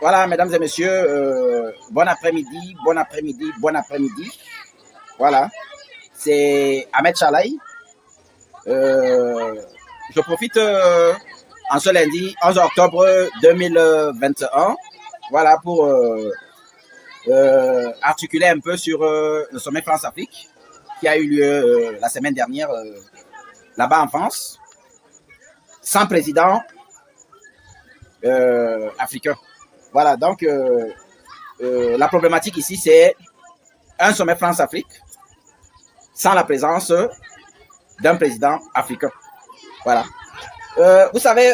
Voilà, mesdames et messieurs, bon après-midi, bon après-midi, bon après-midi. Voilà, c'est Ahmed Chalaï. Je profite en ce lundi 11 octobre 2021, voilà, pour articuler un peu sur le sommet France-Afrique qui a eu lieu la semaine dernière là-bas en France, sans président africain. Voilà, donc la problématique ici, c'est un sommet France-Afrique sans la présence d'un président africain. Voilà. Vous savez,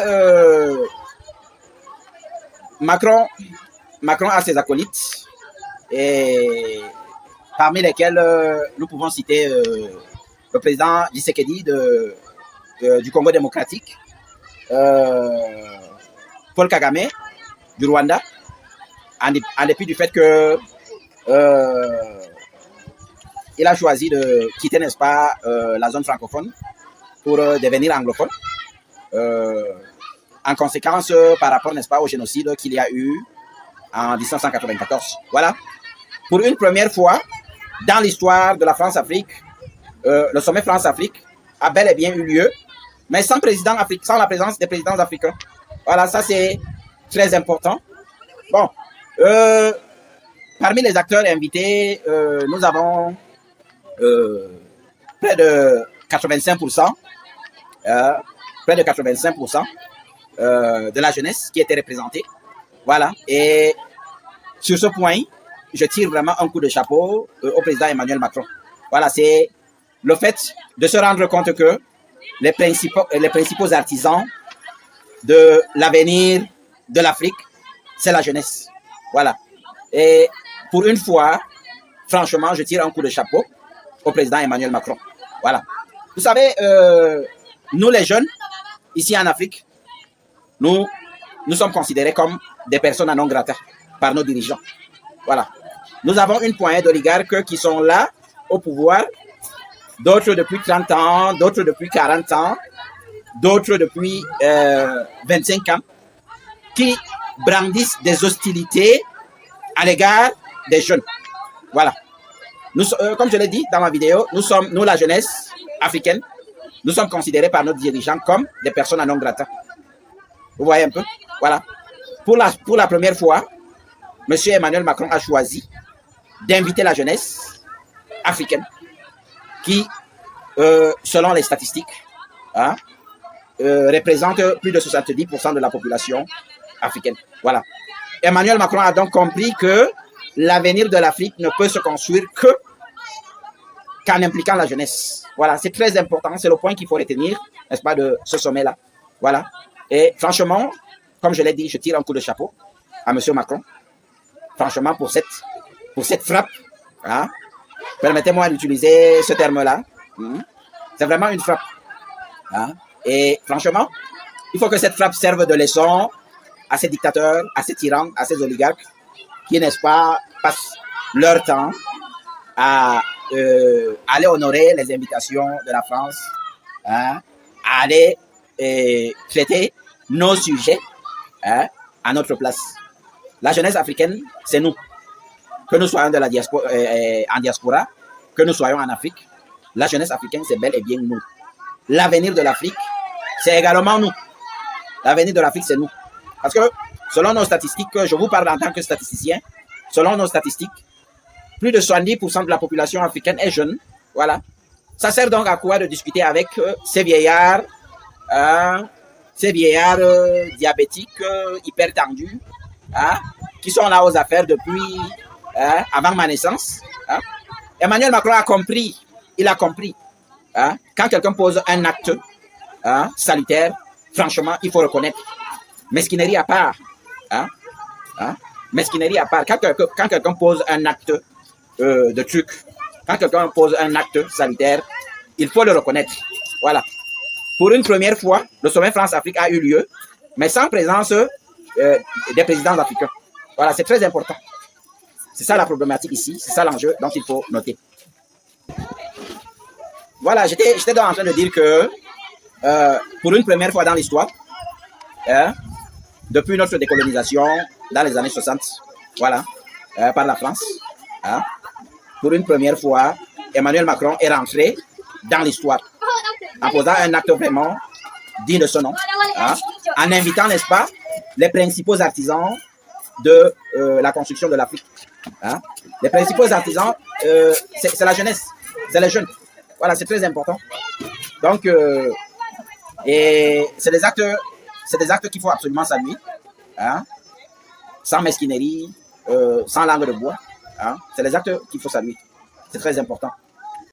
Macron a ses acolytes, et parmi lesquels nous pouvons citer le président Tshisekedi du Congo démocratique, Paul Kagame du Rwanda, en dépit du fait que il a choisi de quitter, n'est-ce pas, la zone francophone pour devenir anglophone, en conséquence par rapport, n'est-ce pas, au génocide qu'il y a eu en 1994. Voilà. Pour une première fois dans l'histoire de la France-Afrique, le sommet France-Afrique a bel et bien eu lieu, mais sans président africain, sans la présence des présidents africains. Voilà, ça c'est très important. Bon, parmi les acteurs invités, nous avons près de 85%, de la jeunesse qui était représentée. Voilà. Et sur ce point, je tire vraiment un coup de chapeau au président Emmanuel Macron. Voilà, c'est le fait de se rendre compte que les principaux artisans de l'avenir de l'Afrique, c'est la jeunesse. Voilà. Et pour une fois, franchement, je tire un coup de chapeau au président Emmanuel Macron. Voilà. Vous savez, nous les jeunes, ici en Afrique, nous sommes considérés comme des personnes non grata par nos dirigeants. Voilà. Nous avons une poignée d'oligarques qui sont là au pouvoir, d'autres depuis 30 ans, d'autres depuis 40 ans, d'autres depuis 25 ans, qui brandissent des hostilités à l'égard des jeunes. Voilà. Nous, comme je l'ai dit dans ma vidéo, nous la jeunesse africaine, nous sommes considérés par nos dirigeants comme des personnes non grata. Vous voyez un peu? Voilà. Pour la première fois, M. Emmanuel Macron a choisi d'inviter la jeunesse africaine qui, selon les statistiques, représente plus de 70% de la population africaine. Voilà. Emmanuel Macron a donc compris que l'avenir de l'Afrique ne peut se construire qu'en impliquant la jeunesse. Voilà, c'est très important, c'est le point qu'il faut retenir, n'est-ce pas, de ce sommet-là. Voilà. Et franchement, comme je l'ai dit, je tire un coup de chapeau à M. Macron. Franchement, pour cette frappe, permettez-moi d'utiliser ce terme-là. C'est vraiment une frappe. Et franchement, il faut que cette frappe serve de leçon à ces dictateurs, à ces tyrans, à ces oligarques qui, n'est-ce pas, passent leur temps à aller honorer les invitations de la France, à aller traiter nos sujets à notre place. La jeunesse africaine, c'est nous. Que nous soyons de la diaspora, en diaspora, que nous soyons en Afrique, la jeunesse africaine, c'est bel et bien nous. L'avenir de l'Afrique, c'est également nous. L'avenir de l'Afrique, c'est nous. Parce que, selon nos statistiques, je vous parle en tant que statisticien, selon nos statistiques, plus de 70% de la population africaine est jeune. Voilà. Ça sert donc à quoi de discuter avec ces vieillards diabétiques, hypertendus, qui sont là aux affaires depuis avant ma naissance. Emmanuel Macron a compris, il a compris. Quand quelqu'un pose un acte salutaire, franchement, il faut reconnaître. Mesquinerie à part. Mesquinerie à part. Quand quelqu'un pose un acte de truc, quand quelqu'un pose un acte salutaire, il faut le reconnaître. Voilà. Pour une première fois, le sommet France-Afrique a eu lieu, mais sans présence des présidents africains. Voilà, c'est très important. C'est ça la problématique ici, c'est ça l'enjeu, donc il faut noter. Voilà, j'étais donc en train de dire que pour une première fois dans l'histoire, depuis notre décolonisation dans les années 60, voilà, par la France, hein, pour une première fois, Emmanuel Macron est rentré dans l'histoire en posant un acte vraiment digne de son nom, hein, en invitant, n'est-ce pas, les principaux artisans de la construction de l'Afrique. Hein. Les principaux artisans, c'est la jeunesse, c'est les jeunes. Voilà, c'est très important. Donc, et c'est des actes qu'il faut absolument saluer, hein, sans mesquinerie, sans langue de bois. Hein. C'est des actes qu'il faut saluer. C'est très important.